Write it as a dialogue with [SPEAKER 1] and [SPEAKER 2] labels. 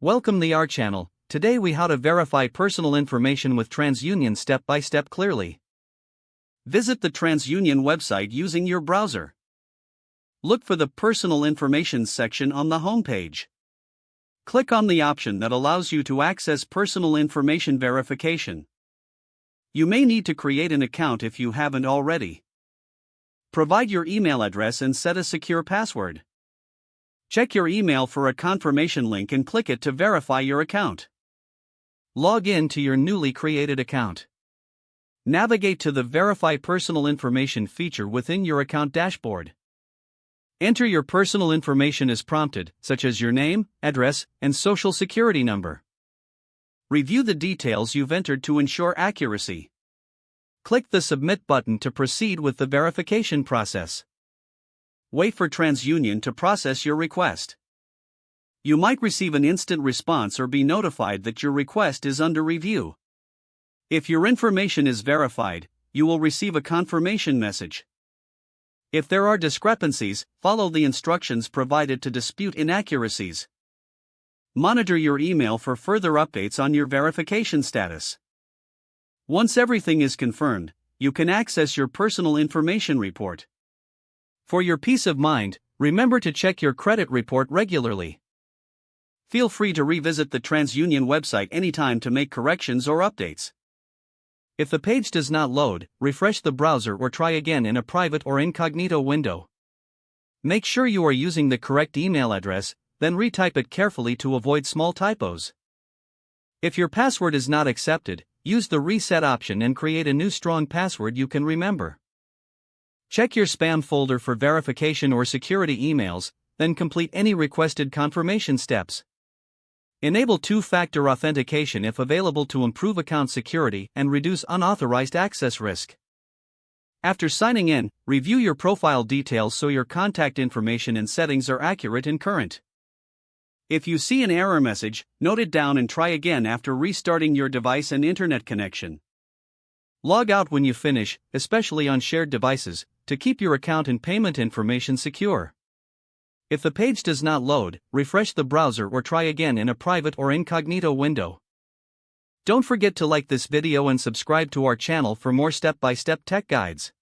[SPEAKER 1] Welcome to our channel. Today we how to verify personal information with TransUnion step by step clearly. Visit the TransUnion website using your browser. Look for the Personal Information section on the homepage. Click on the option that allows you to access personal information verification. You may need to create an account if you haven't already. Provide your email address and set a secure password. Check your email for a confirmation link and click it to verify your account. Log in to your newly created account. Navigate to the Verify Personal Information feature within your account dashboard. Enter your personal information as prompted, such as your name, address, and social security number. Review the details you've entered to ensure accuracy. Click the Submit button to proceed with the verification process. Wait for TransUnion to process your request. You might receive an instant response or be notified that your request is under review. If your information is verified, you will receive a confirmation message. If there are discrepancies, follow the instructions provided to dispute inaccuracies. Monitor your email for further updates on your verification status. Once everything is confirmed, you can access your personal information report. For your peace of mind, remember to check your credit report regularly. Feel free to revisit the TransUnion website anytime to make corrections or updates. If the page does not load, refresh the browser or try again in a private or incognito window. Make sure you are using the correct email address, then retype it carefully to avoid small typos. If your password is not accepted, use the reset option and create a new strong password you can remember. Check your spam folder for verification or security emails, then complete any requested confirmation steps. Enable two-factor authentication if available to improve account security and reduce unauthorized access risk. After signing in, review your profile details so your contact information and settings are accurate and current. If you see an error message, note it down and try again after restarting your device and internet connection. Log out when you finish, especially on shared devices, to keep your account and payment information secure. If the page does not load, refresh the browser or try again in a private or incognito window. Don't forget to like this video and subscribe to our channel for more step-by-step tech guides.